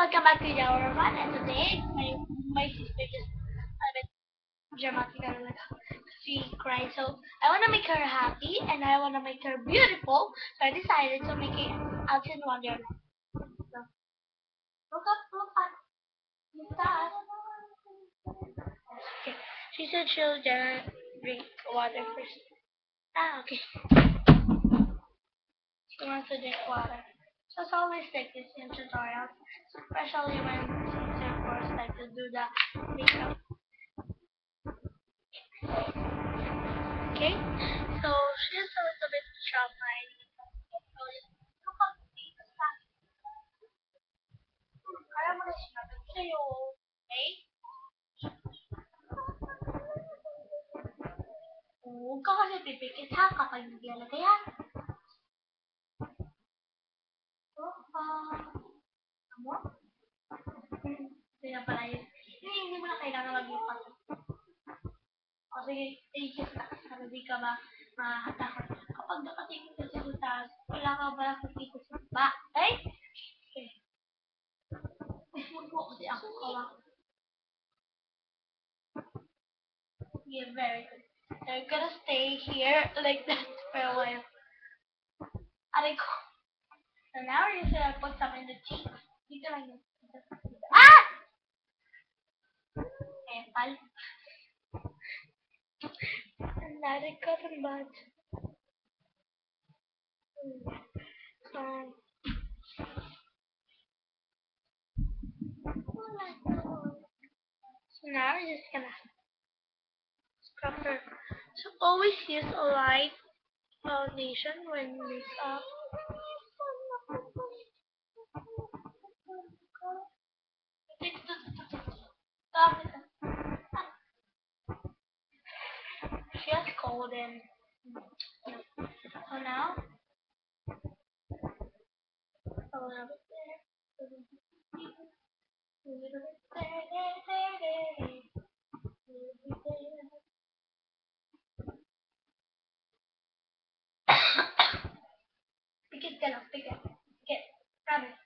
welcome back to our fun. And today, my sister just a bit dramatic, like she cried. So I wanna make her happy and I wanna make her beautiful. So I decided to make it Alice in Wonderland. So look up, look at. Okay. She said she'll just drink water first. Okay. She wants to drink water. So it's always like this in tutorials, especially when sister first like to do the makeup. Okay, so she's a little bit traumatized. Alam mo na sinabi ko sa'yo, okay? Huwag ka kasi pipikit ha kapag naglalagay yan. So, ano? Hindi na pala yun. Hindi mo na kailangan mag-ipat. O sige, just para di ka ba mahatakot. Kapag nakatingin ka sa taas, wala ka ba nakikita sa baba? Okay? Okay. Huwag mo kasi ako kawa. Yeah, very good. They're gonna stay here like that for a while. Aray ko. So now we're just gonna put some in the cheeks. Dito lang yun. Ah! Pal. Narik ka rin ba? So now we're just gonna scrub her. So always use a light foundation when makeup. She has cold and so now a little bit there, a little bit there, there. Pikit ka lang, pikit. Pikit. Promise.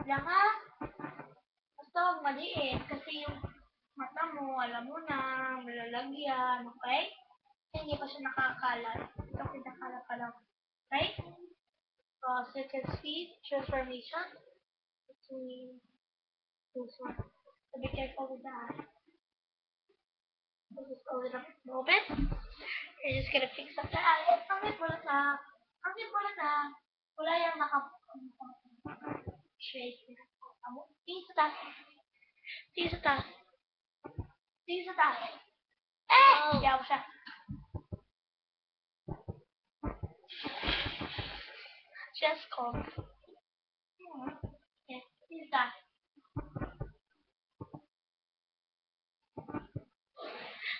Lang ha? Basta huwag maliit kasi yung mata mo, alam mo na, malalagyan, okay? Kasi hindi pa siya nakakalat. Ito pinakalat pa lang. Okay? So you can see transformation between this one. So be careful with that. Just a little bit. You're just gonna fix up the eye. Pangit pula na. Pangit pula na. Wala yung naka-shade. Tingin sa taas. Tingin sa taas. Tingin sa taas. Yaw siya. Just cold. Okay. Tingin sa taas.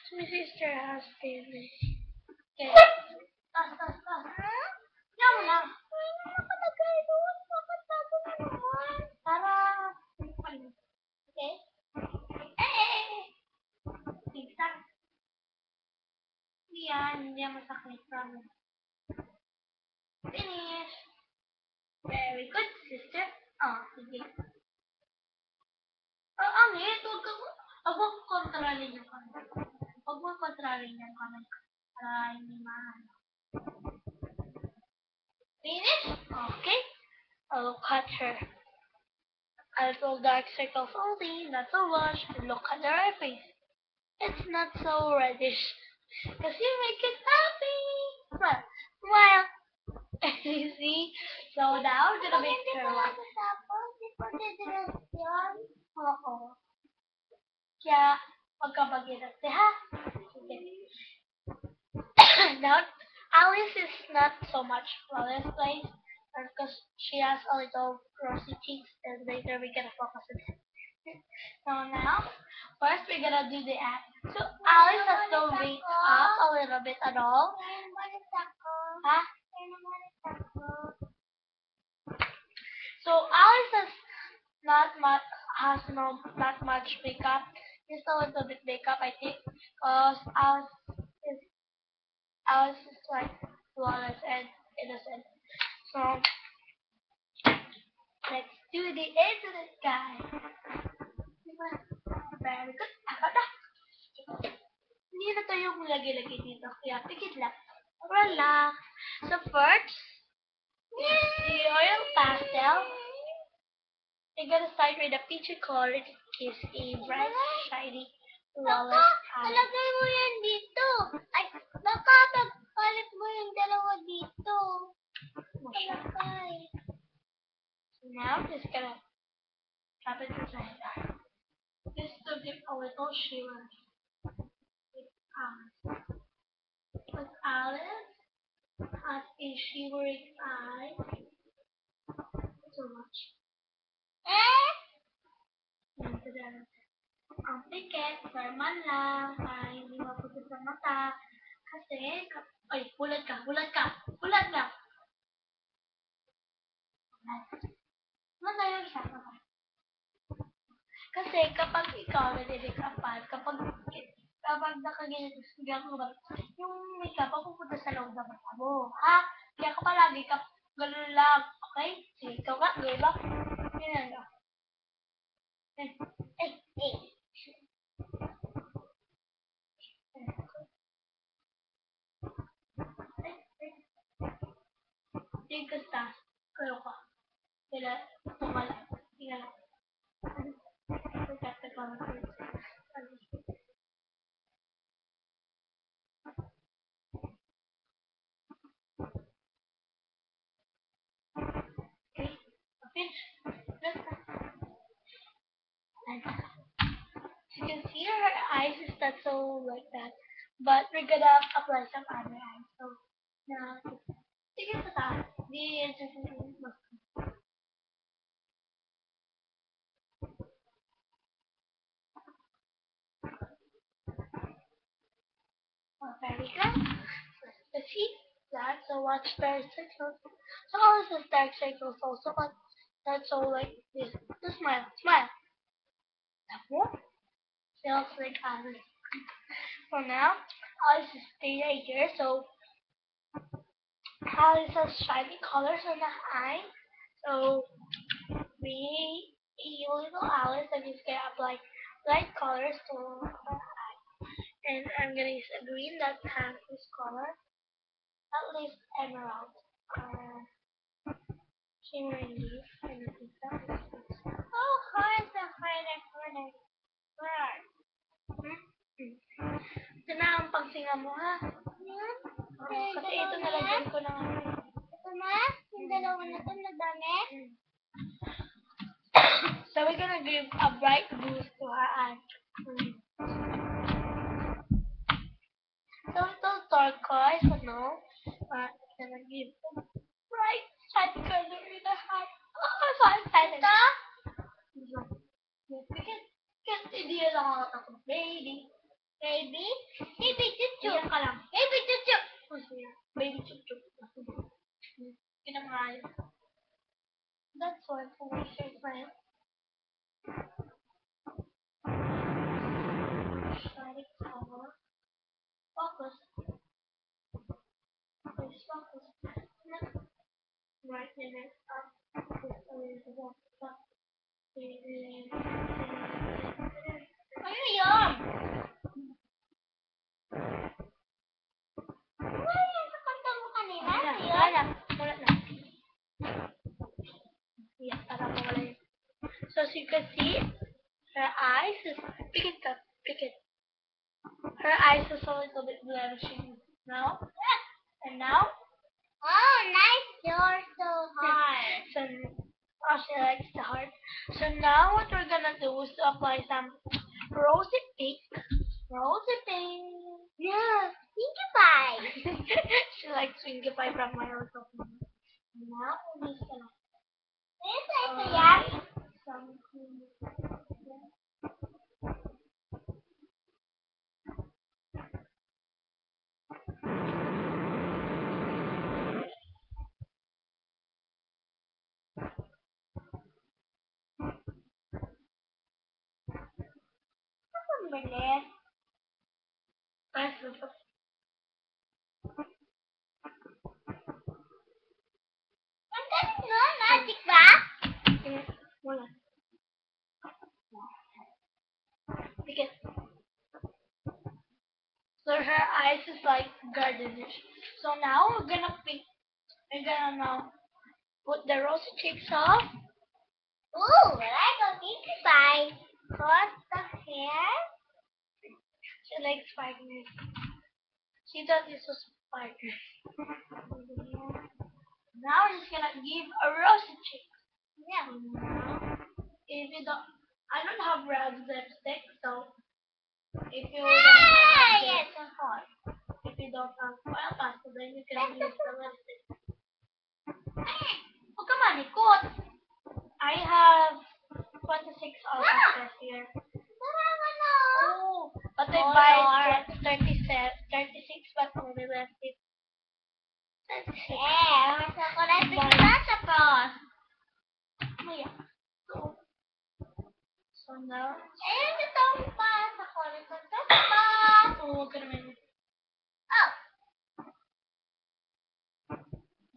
So my sister has baby. Okay. Taas. Yaw mo na. Para. Okay. Tingin. Hindi yan masakit. Promise. Finish. Very good, sister. Sige. Angit. Huwag mo kontrolin yung kamay. Huwag mo kontrolin yung kamay. Para hindi mahal. Finish? Okay. I'll cut her. A little dark circles only, not so much. Look at her face. It's not so reddish. Because you make it happy. Smile. You see? So now we're gonna make her laugh. Oo. Kaya, magkabagirate ha? Okay. Now, Alice is not so much flawless place because she has a little rosy cheeks and later we're gonna focus on it. So now, first we're gonna do the act. So Alice has to wake up a little bit at all. Huh? So Alice has not much makeup. Just a little bit makeup, I think, because Alice is like flawless and innocent. So let's do the internet, guys. Very good. Ako na. Hindi na to yung lagi-lagi dito. Kaya pikit lang. Wala. So first, the oil pastel. You're gonna start with a peachy color. It gives a bright, shiny, flawless color. Talagay mo yan dito. Ay, baka pagpalit mo yung dalawa dito. Talagay. So now, just gonna tap it inside that. Just to give a little shimmer. With Alice has a shimmering eye. So much. Ang piket, normal lang, para hindi maputos ang mata. Kasi, ay, bulat ka. Bulat lang. Ano yung isa ka? Kasi, kapag ikaw nalilikapan, kapag nakaganito biglang lumabas, yung makeup pupunta sa loob ng mata mo, ha? Kaya ka palagi ka ganun lang, okay? Sige, ikaw nga, gawin ba? Ganyan lang. Tingkas taas. Kayo ka. Sila, tumala. Tingnan lang. Magkakta ka lang. Okay. Finish. You can see her eyes is not so like that. But we're gonna apply some other eyes. So, now, tingin sa taas. Di, very good. Let's see that. So watch dark circles. So all this is dark circles also, but that's all like this. Just smile. That one feels like others. So now, Alice is stay right here. So Alice has shiny colors on the eye. So we little Alice and he's gonna apply light colors to her eye. And I'm gonna use a green that has this color. At least emerald. Shimmering leaf. And I think that is this. Oh, heart. Ito na ang pagsinga mo, ha? Yan. Kasi ito nalagyan ko ng ano. Ito na? Yung dalawa na ito, nadami? So we're gonna give a bright boost to her eye. So little turquoise, no? But it's gonna give a bright shiny color in her eye. Oh, I'm so excited. Ito? Because hindi yun ako takot. Baby. Baby? Baby chuchu. Iyan ka lang. Baby chuchu. Baby chup-chup. Pinamahal. That's why for my face smile. Shiny color. Focus. Please focus. Right in it. Up. Ano yun? Ano yung sa kanta mo kanina? Ano yun? Wala na. Yeah, para mawala yun. So as you can see, her eyes is pick it. Her eyes is a little bit blushing now. And now, Oh, nice. You're so hard. so she likes the heart. So now what we're gonna do is to apply some rosy pink. Yeah, Pinkie Pie. She likes Pinkie Pie from my own company. Now we're just gonna Ito yan. some Ang bilis. pesos. garden. So now we're gonna now put the rosy cheeks off. Ooh, I don't need to buy. Cut the hair. She likes partners. She thought this was partner. Now we're just gonna give a rosy cheek. Yeah. If you don't, I don't have red lipstick, so if you Yes, of course. if you don't have oil pastel, then you can use the lipstick. Huwag ka manikot. I have 26 oil pastels here. Oh, but I buy 36, but only left it. Yeah, mas ako na tapos. Oh yeah. So now, Ayun, ito pa sa kulit ko. Tapos. huwag ka naman. Oh.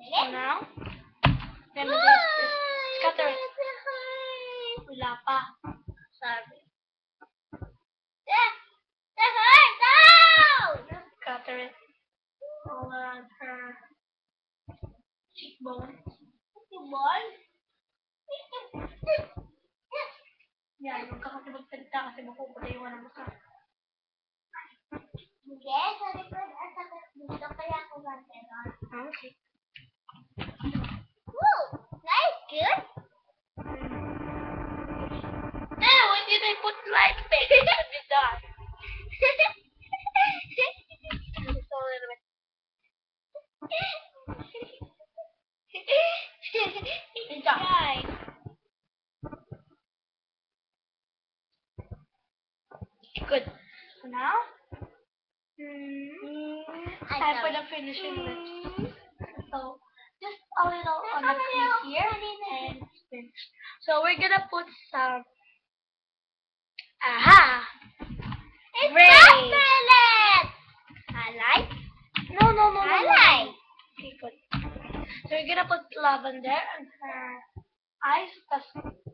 So now, gonna do this. Scatter it. Wala pa. Sabi. Scatter it all around her cheekbone. Yan, huwag ka kasi magsalita kasi mapupunta yung ano mo sa... Yes, sa likod at sa dito kaya ako ganyan. Okay. Woo! Nice, good. Eh, why did I put light back? It should be done. Just a little bit. Good job. Good. So now, time for the finishing lips. So, just a little on the crease here and finish. So we're gonna put some. Aha! It's Ray. chocolate! Highlight? No. Highlight. Okay, good. So we're gonna put lavender on her eyes.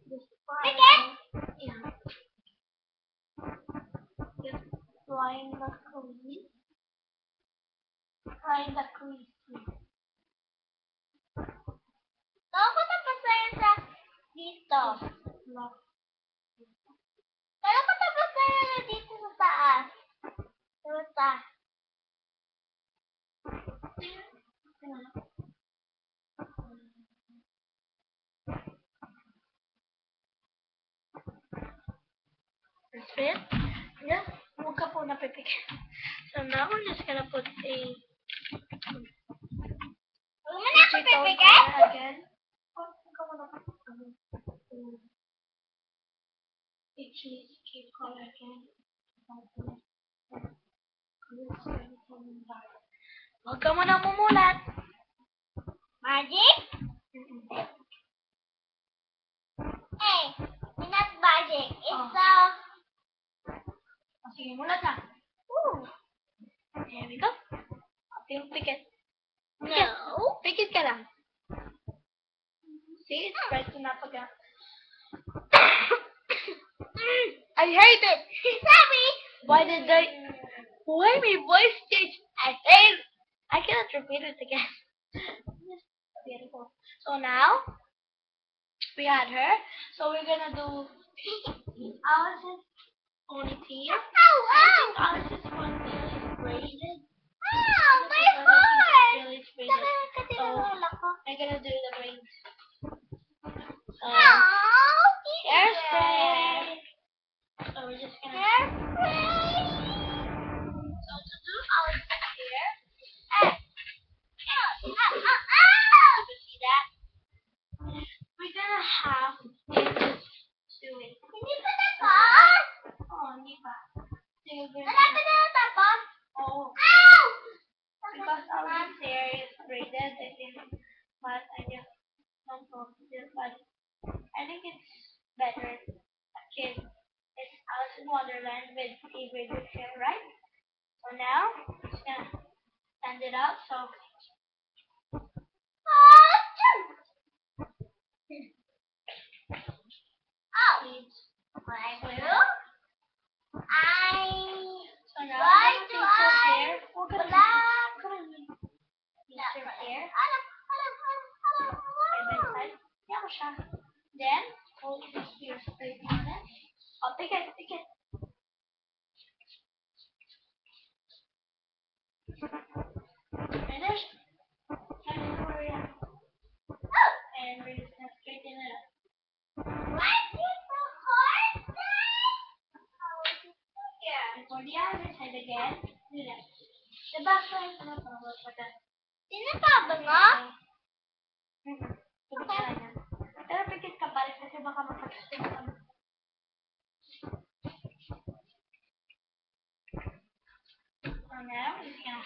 This part. Yeah. Just line the crease. Line the crease. So, ako tapos na yun sa dito. Pero ako tapos na yun dito sa taas. Sa That's it. Just huwag ka po napipik. So now we're just gonna put a Huwag mo na ako sweet tone pipigay? color again. Huwag ka muna po. A cheese color again. Huwag ka muna mumulat. Magic? Hey, it's not magic. It's O, sige, mulat na. Ooh. There we go. Yung pikit. No. Pikit ka lang. See, it's right to napaga. I hate it. Sorry. Why my voice changed? I hate it. I cannot repeat it again. Beautiful. So now, we had her. So we're gonna do Alice's ponytail. I think Alice's ponytail is braided. Oh, my Alice's foot! ponytail is braided. Kasi So, nalala ko. I'm gonna do the braids. Oh, Hairspray. So we're just gonna. Hairspray. So to do Alice's hair, Ah. you see that? We're gonna have to do it. Hindi pa tapos? Oh, hindi pa. So you're gonna. Malapit na tapos? Oh, Ow! because Alice's hair is braided, I think. But I just don't know this, but I think it's better. A kid. It's Alice in Wonderland with a braided hair, right? So now, just gonna stand it out. So. Oh, Please. I will. So now, Why I'm do gonna take your I? hair. Huwag ka Wala. na siya. Then, hold your straight on it. Oh, take it, take it. Finish. And hurry up. And we're just gonna straighten it up. Why is it so hard, Dad? Yeah. And for the other side again, do that. The back side, ano pa, wala pa dyan. Tinataba nga? Okay. Pero pikit ka pa rin kasi baka mapag-stick ka. So now, we're just gonna...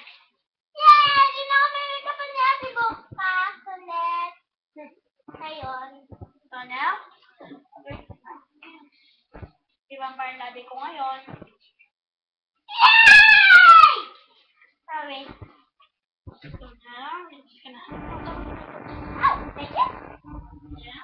Yay! Di na ako may makeup on niya. Bukas ulit. Ngayon. So now, ibang parlabi ko ngayon. Yay! Sorry. So now, we're just gonna... Oh, thank you. Yeah.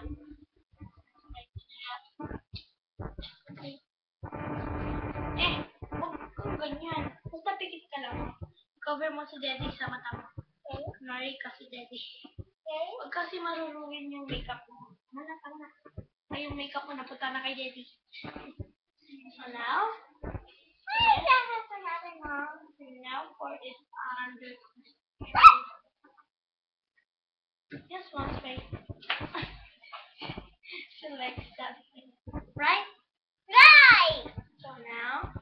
Huwag kang ganyan. Basta pikit ka lang. Cover mo si Daddy sa mata mo. Okay. Kunwari ka si Daddy. Okay. Huwag kasi maruruin yung makeup mo. Tama na. Ay, yung makeup mo napunta na kay Daddy. So now, Ay, dapat sa natin, Mom. now for it under. Just one space. Select that thing. Right? Right! So now,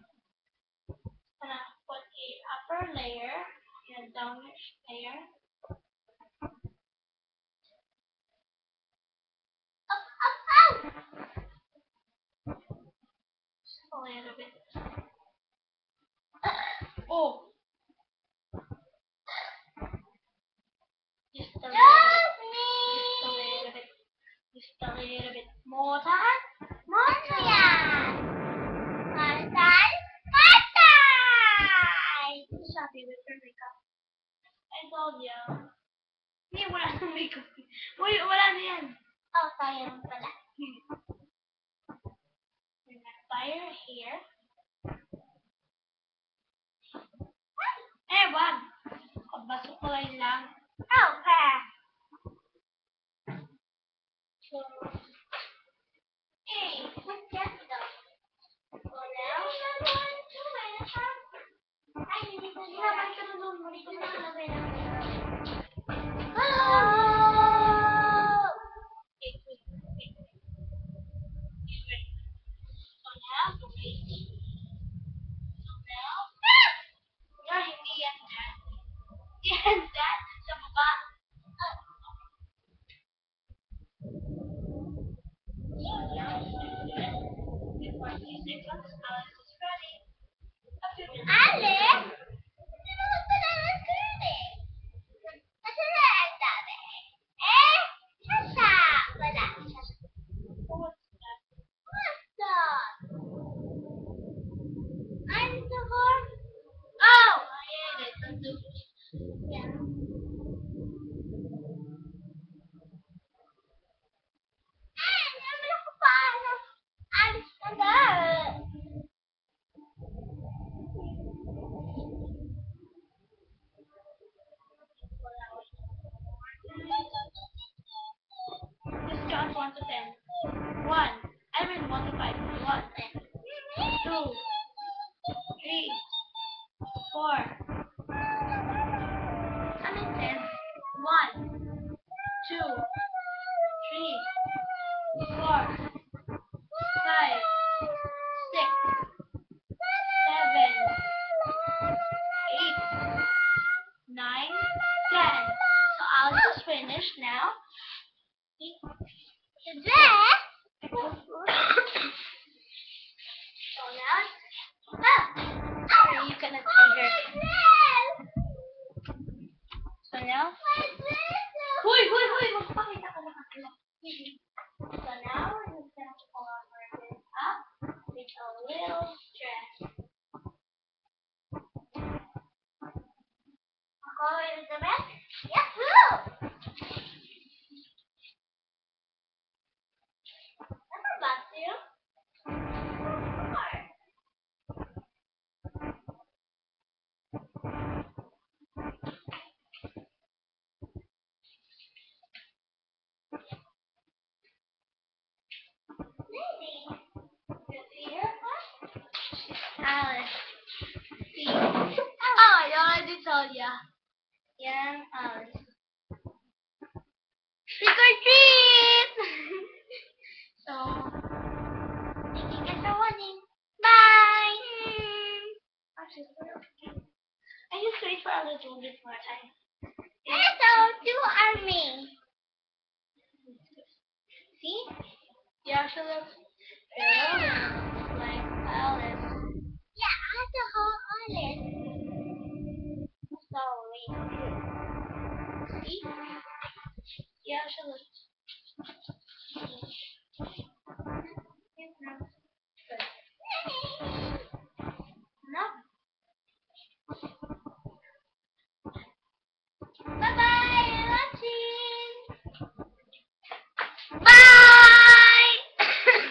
gonna put a upper layer and a downish layer. Up, up, out! Just a little bit. Oh! Just a little bit. Just a little bit. More time. Mono yan! Martan? Martan! Just happy with your makeup. I told ya. Hindi, wala nang makeup. Uy, wala na yan. Oh, sayang pala. We're gonna fire here. Eh, wag. Pabasukulay lang. Okay. So, hey, What's that though? so now, Ay, hindi ko hindi naman ka na doon. Hindi ko na nalagay na. Oh! Wait. So now, wait. So now, no, hindi yan dyan. Yan dyan, sa baba. Before 2 seconds, Alice is ready. Alice? Hindi naman pala nag-curve eh. Kasi na ang dami. Eh, Sasha! Wala. Sasha. What's that? What's that? I'm the horse. Oh! Ayan, ito. Yeah. Ay, naman ako paano. Alice ka na. Just count 1 to 10. 1. I mean 1 to 5. 1. 2. 3. 4. I mean 10. 1. 2. 3. 4. 5. 6. 7. 8. 9. 10. So I'll just finish now. There? So now, you can see her. So now, huy, magpakita ka na kanila. So now, we're just gonna cover this up with a little stress. Ako, Elizabeth? Yahoo! Ano ba, Sue? Zolia. Yan, Alice. Trick or treat! So, Thank you guys for watching. bye! I just wait for a little bit more time. So, do army. See? Yeah, she looks like Alice. Yeah, I have the whole Alice. So, wait. See? Yeah, she looks.